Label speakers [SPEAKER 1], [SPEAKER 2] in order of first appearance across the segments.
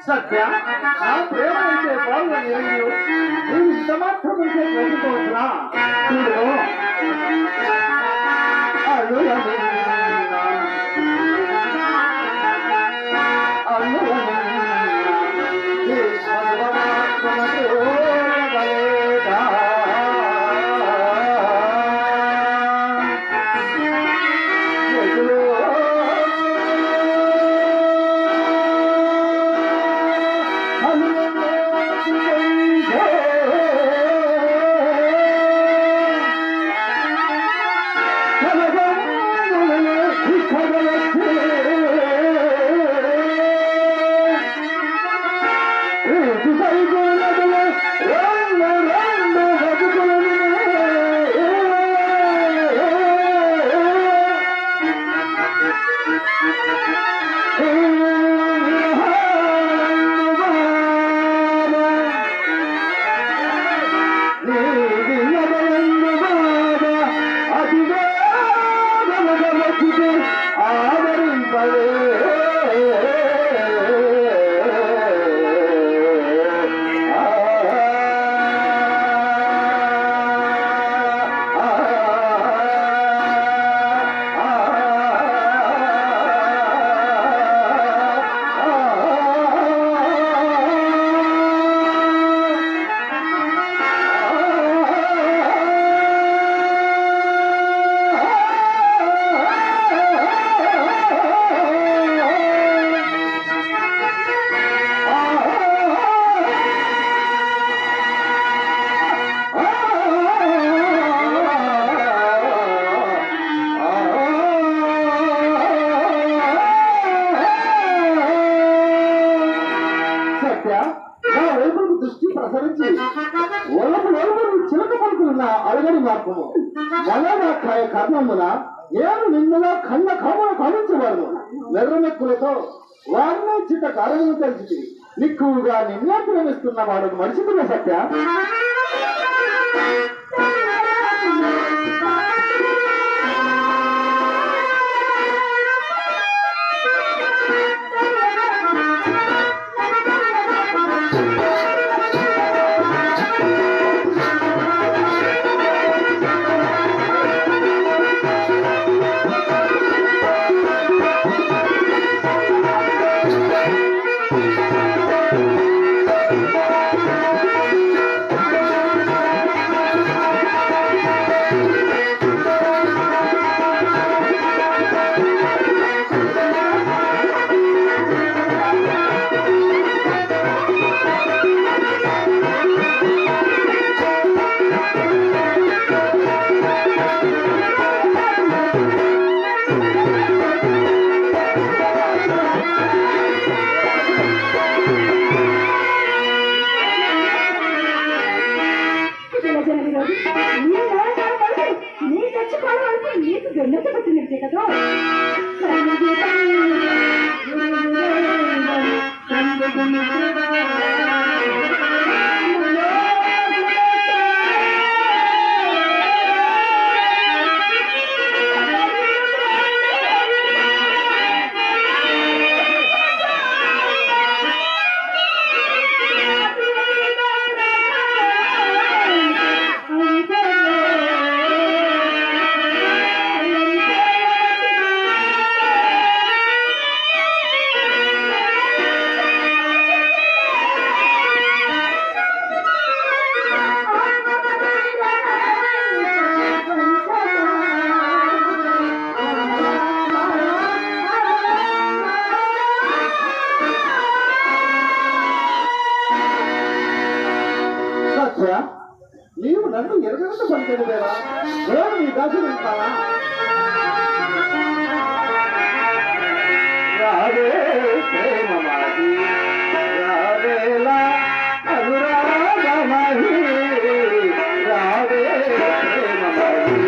[SPEAKER 1] సత్య నా ప్రేమ అయితే బాగా నీవు ఇంత మాత్రం వెళ్ళిపోవచ్చునా చూడు అడగని మార్గము మలనాయ కర్మమున నేను నిన్నుగా కన్న కామను కావించవాడు నెర్రమెక్కులతో వారినే చిన్న కారణము తెలిసి నిక్కువగా నిన్నే ప్రేమిస్తున్న వాడు మనిషికున్న సత్య
[SPEAKER 2] జరగని రోజు నీ నాయగారి వరకు నీ తెచ్చుకోవడం వరకు నీకు గన్నెత్త పెట్టినట్టే కదా.
[SPEAKER 1] నీవు నన్ను ఎరగనంత పలికేది వేరా, నేను నీ దాసులు ఉంటానా? రావే ప్రేమ మాది, రావేలా అనురాగమహి, రావే ప్రేమ మాది.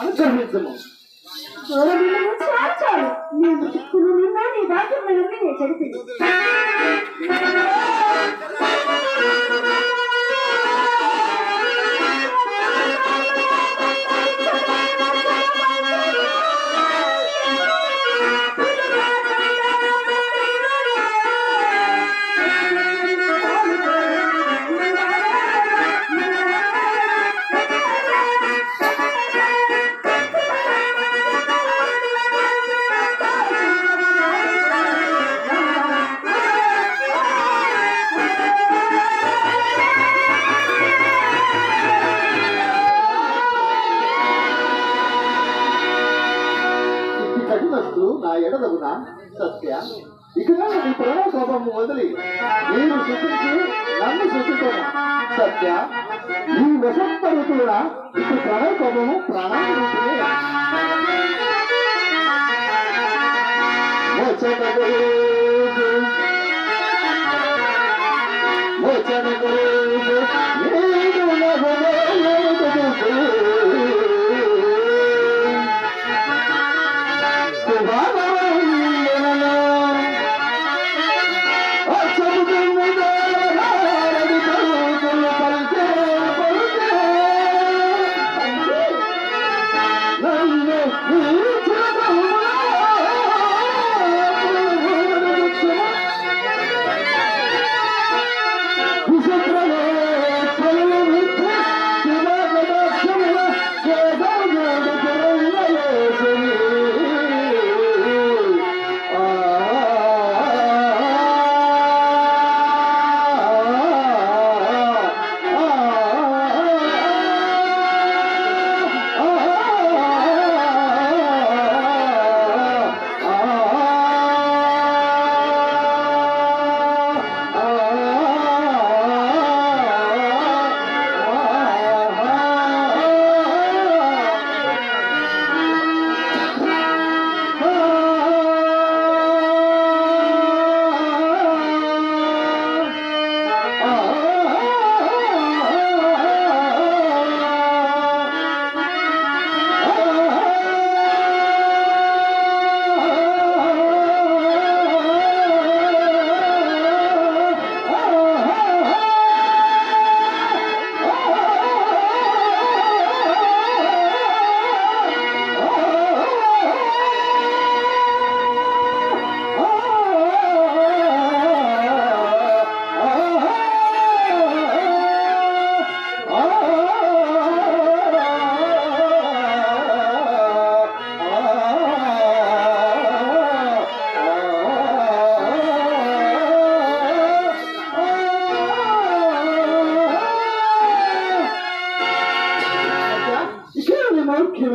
[SPEAKER 1] అనుగ్రహించము.
[SPEAKER 2] చాలు చాలు, నేను చిక్కులు నిన్నా నీ దాంట్లో నేను చెడిపోయింది.
[SPEAKER 1] కఠినస్తు నా ఎడదగున సత్య, ఇక నీ ప్రణవ కోపము వదిలి నేను శుద్ధించి నన్ను శుద్ధితోను. సత్య, ఈ వసంత ఋతువున ఇప్పుడు ప్రణవ కోపము ప్రాణాన్ని ఉంటుంది.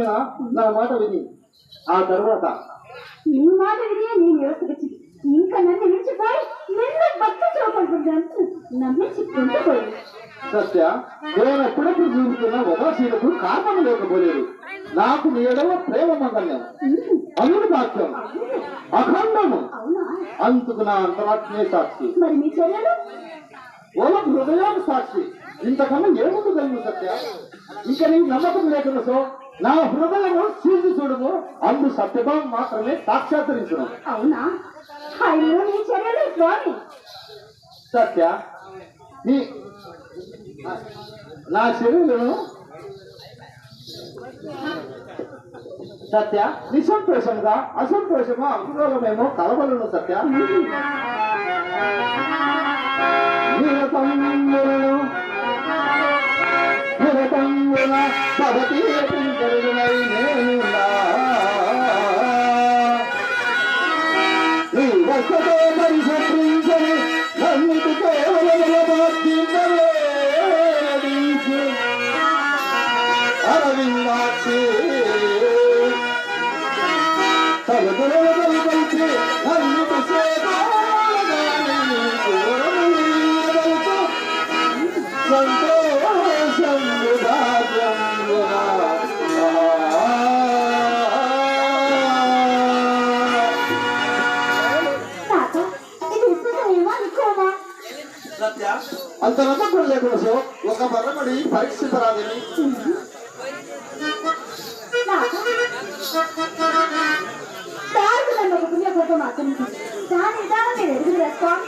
[SPEAKER 1] చెప్పినా నా మాట విని ఆ తర్వాత
[SPEAKER 2] నీ మాట విని నేను యోచన ఇంకా నన్ను మించిపోయి నిన్ను భక్త చూపడుతుంటాను నమ్మించుకుంటూ
[SPEAKER 1] సత్య నేను ఎప్పుడెప్పుడు చూస్తున్న ఉదాసీనకు కారణం లేకపోలేదు. నాకు నీ ఎడవ ప్రేమ మంగళ్యం అల్లుడు వాక్యం అఖండము
[SPEAKER 2] అవునా
[SPEAKER 1] అందుకు నా అంతరాత్మే సాక్షి
[SPEAKER 2] మరి మీ చర్యలు
[SPEAKER 1] ఓల హృదయాన్ని సాక్షి. ఇంతకన్నా ఏముంది కలిగి సత్య? ఇక నీకు నమ్మకం లేకుండా సో నా హృదయము చీల్చి చూడము అందు సత్యభావం మాత్రమే సాక్షాత్కరించడం.
[SPEAKER 2] అవునా అయ్యో నీ చర్యలు స్వామి
[SPEAKER 1] సత్య నీ నా శరీరము సత్య నిసంతోషంగా అసంతోషమా అనుకూలమేమో కలవలను సత్య. నిరతంబున భవతి పింకరునై నేనున్నా ఈ వసతో పరిశీలించని నన్నిటి కేవలము అరవిందాక్షి తలదలదలిపి నన్నిటి సంతోషం భాగ్యం అంత నమ్మకం లేకుండా సో ఒక మరమడి పరీక్షించరాదని
[SPEAKER 2] మాత్రం దాని విధానం మీరు ఎదురు వేస్తాం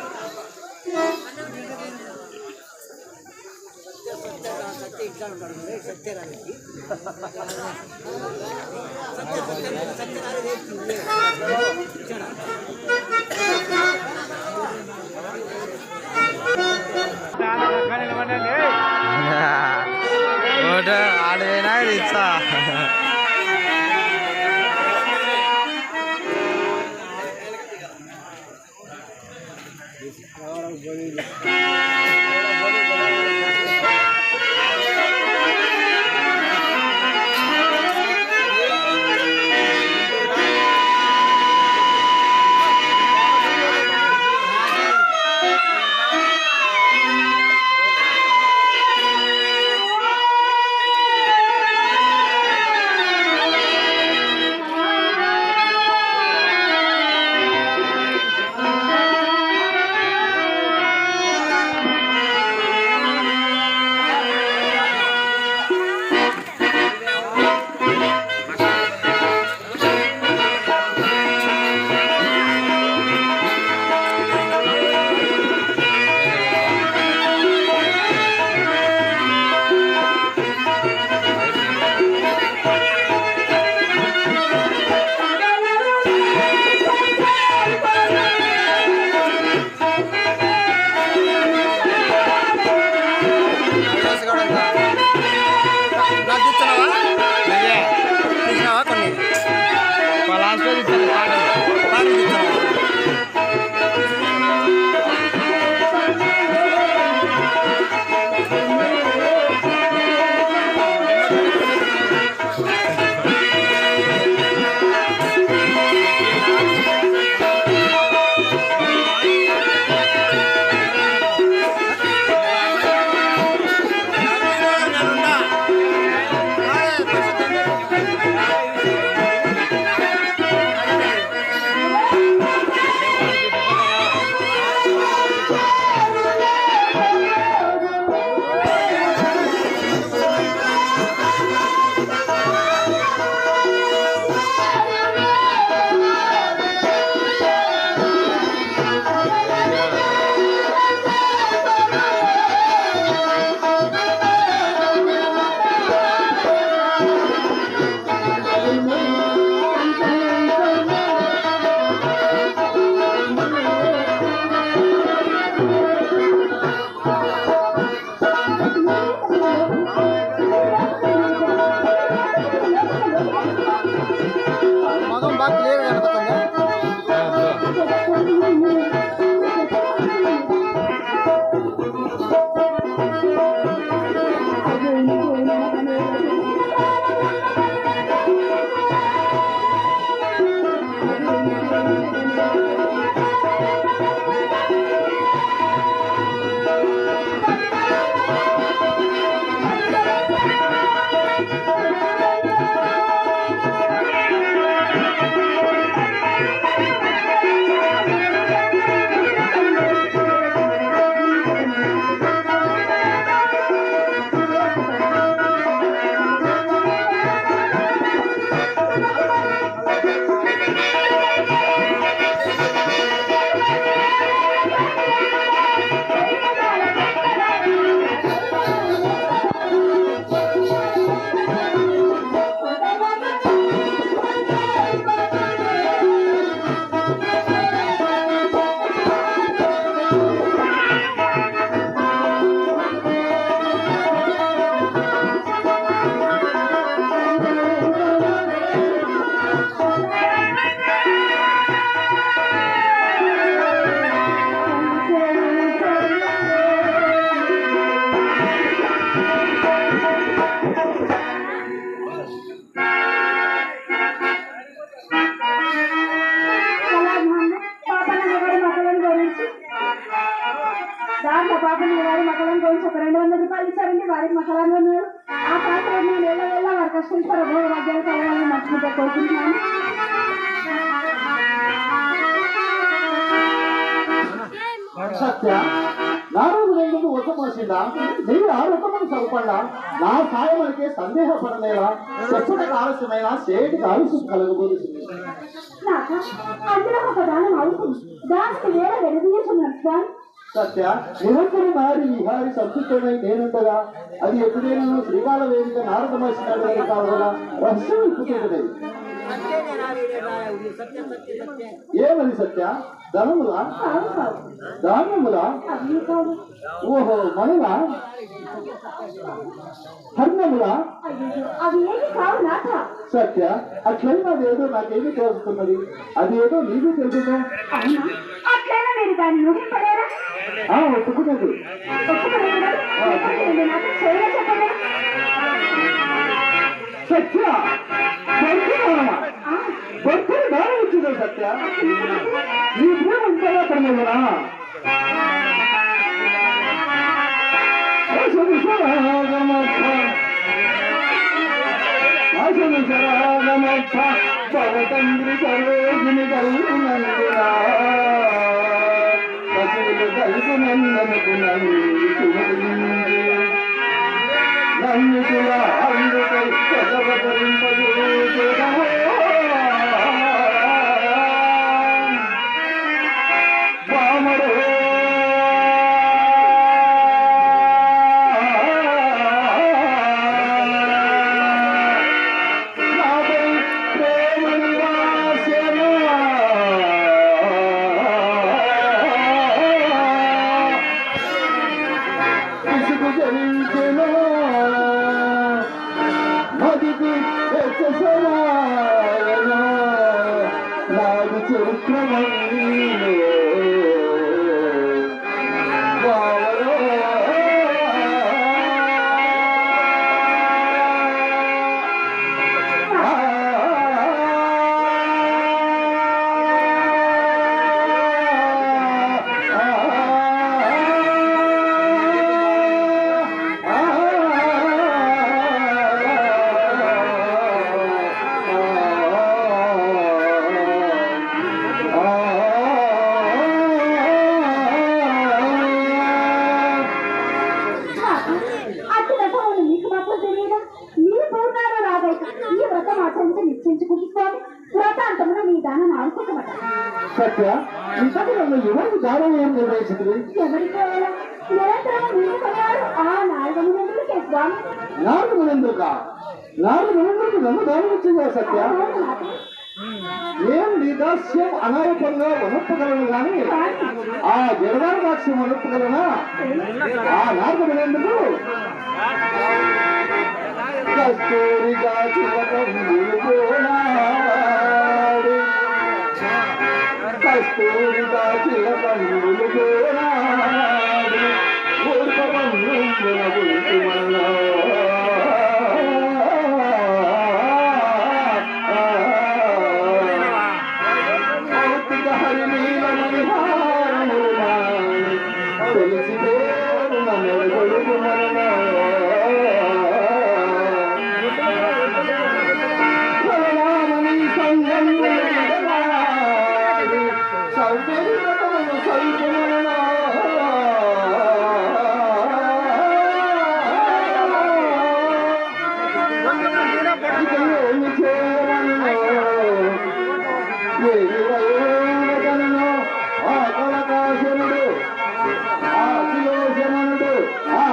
[SPEAKER 3] ఆడవేనా రిచ్చా
[SPEAKER 2] దాంట్లో పాపం మీ వారి మకళం గురించి ఒక 200 రూపాయలు ఇచ్చారండి వారికి మకళాన్ని ఉన్నారు ఆ పాత్ర నేను వెళ్ళ వారి కష్టించారు భోగ మధ్యాహ్నం కలగాలని మర్చిపోతే కోరుకుంటున్నాను.
[SPEAKER 1] సత్య నా రోజు ఎందుకు ఉత్తమోసిందా నీవు ఆ రకమని చదపండా నా సాయమనికే సందేహపడలేదా చెప్పడానికి ఆలస్యమైన సేటికి ఆలస్యం కలగబోతుంది.
[SPEAKER 2] నాకు అందులో ఒక దానం అవుతుంది దానికి వేరే వెలుగుతున్నాను.
[SPEAKER 1] సత్య నిరంతరం నారి విహారి సంతృప్తమై నేనుండగా అది ఎప్పుడైనా శ్రీకాళ వేదిక నారద మహర్షి కాదు కదా రహస్యం ఇప్పుతున్నది. ఏమది సత్య ధనములా ధాన్యములా ఓహో మనులా హర్ణములా
[SPEAKER 2] అవి ఏమి కావు నాట.
[SPEAKER 1] సత్య అట్లయినా అదేదో నాకేమీ తెలుస్తున్నది అది ఏదో నీకు తెలుసు.
[SPEAKER 2] అవునా అట్లయినా మీరు దాన్ని ఊహించలేరా?
[SPEAKER 1] ఒప్పుకున్నది. సత్య భక్తులు బాగా వచ్చింది సత్య ఈ ప్రేమ ఇంతగా పడినదా భవతంద్రి సరోజిని కలుగునందునా పశువులు కలుగునందనుకున్నాను నన్ను కూడా అందుకై కొత్తవతరింపదు వామడు నాపై ప్రేమ నివాసము ఇసుకు జరించెను నదికి సమాయన నాది చరిత్రమీ సత్య ఇంతకు నన్ను ఎవరికి దానం ఏం నిర్వహించింది? నాలుగు నన్ను దానం ఇచ్చిందా సత్య? ఏం నీ దాస్యం అనారోపంగా వనప్పగలను గాని ఆ జడవాడ దాస్యం వనప్పగలనా? ఆ నాలుగు కస్తూరిగా కస్తూరిగా చిలకన్నులు పోరాడు హరి నీలమణి హారములు తెలిసి పేరు నన్ను కొడుకు ఆకాశనుడు ఆ శిలోశమనుడు ఆ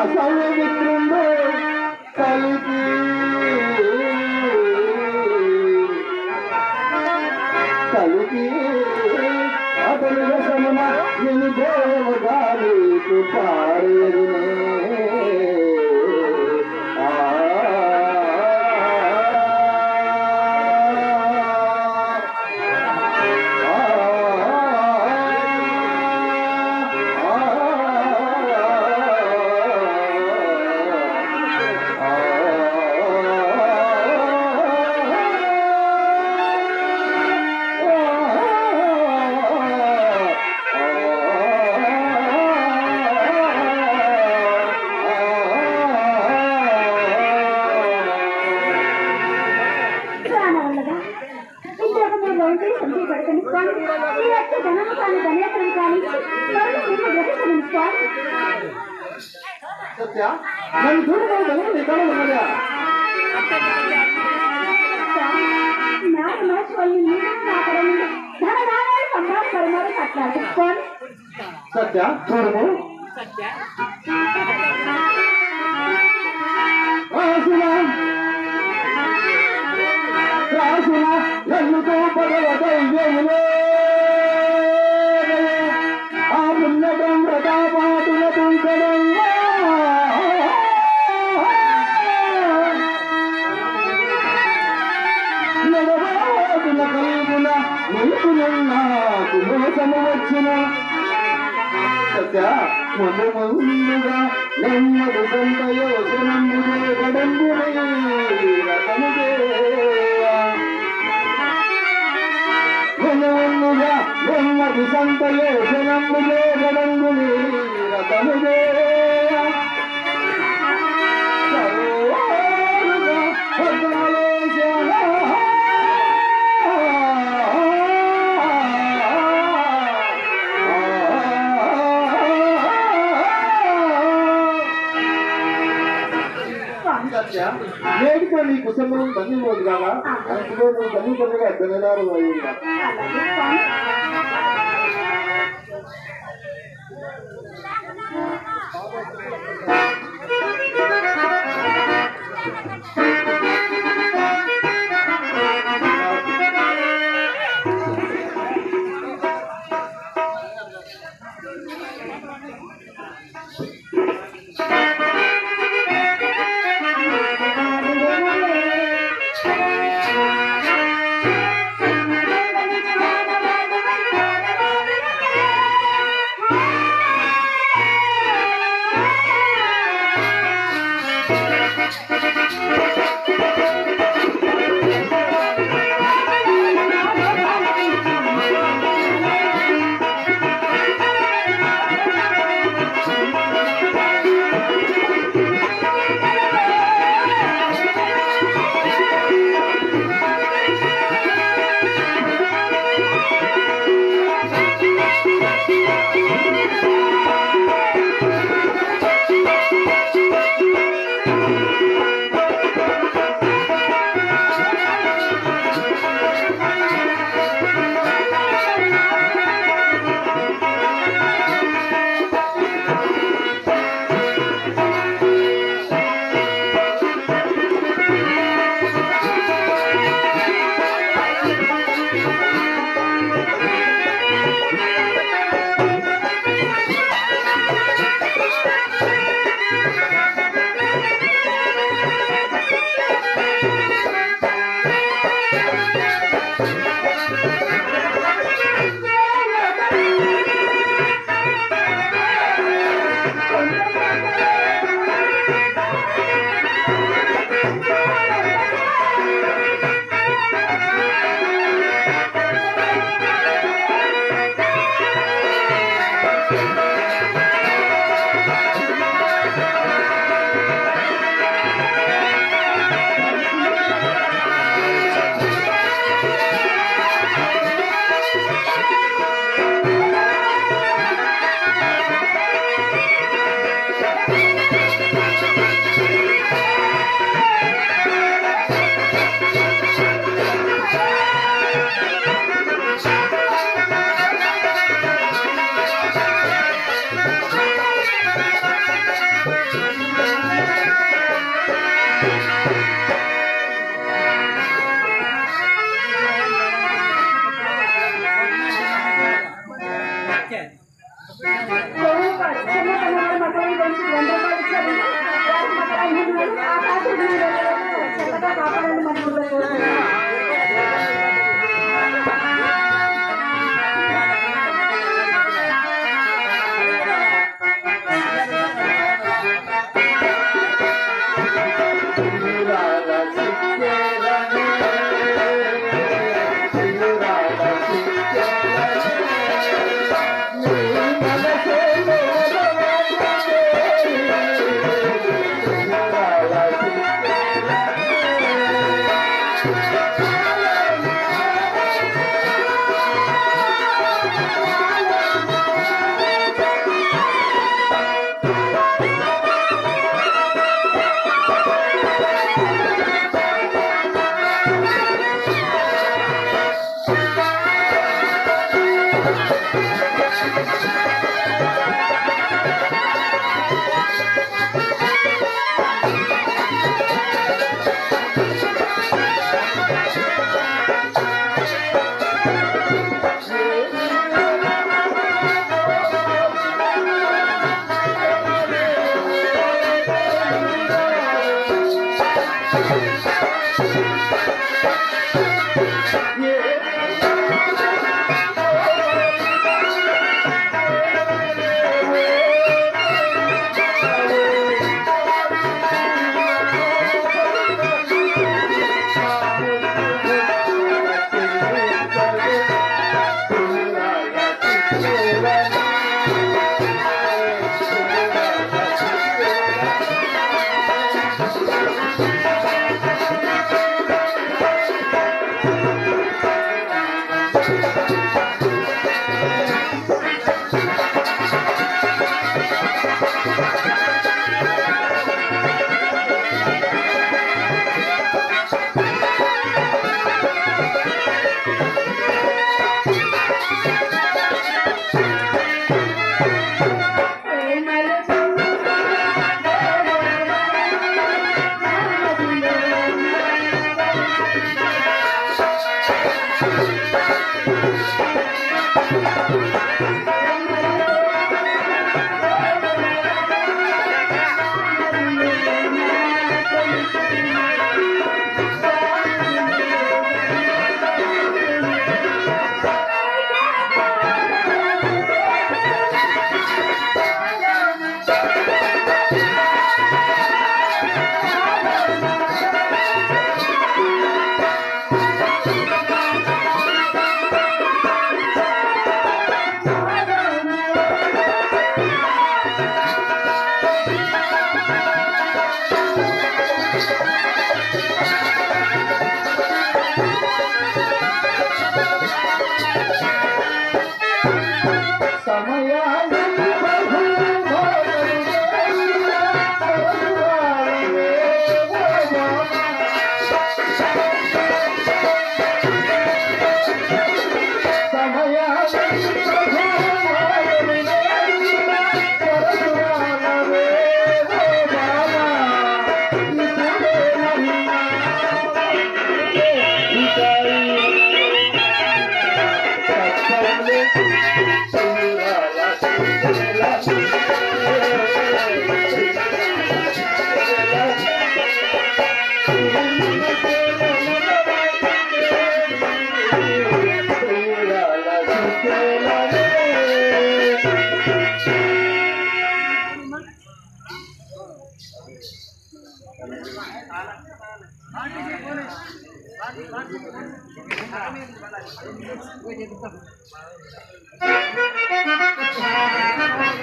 [SPEAKER 1] సత్య నన్ను చూడగలదు నీ కళ ఉన్నదా
[SPEAKER 2] ನಾನು ಮನಸ್ಸಲ್ಲಿ ನೀನು ಆ ಕಡೆ ನೀನು ಧನ ಸಂಭ್ರಮ ಪರಿಮಾಣ ಕಟ್ಟಾಡ್ಕೊಂಡು
[SPEAKER 1] సత్య చూడము రాసున ఎన్నుకో పదవ దైవ్యములో ఆ ఉన్నతం ప్రతాపాటుల తుంకడంగా నడవాదుల కలుగున నిలుపునన్నాకు మోసము వచ్చిన సత్య ముందు ముందుగా నెమ్మది సొంత యోచనంబునే గడంబునే రతముగా ముందుగా నెమ్మది సొంత యోచనంబునే గడంబునే రతముగా నేటితో నీ కుటుంబం ధన్యమోదు కాగా అందులో నువ్వు ధన్యపడగా ధనదారు అయ్యిందా
[SPEAKER 2] అలాగే స్వామి చిన్న మగవారి గురించి 100 రూపాయలు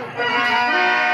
[SPEAKER 1] Thank you.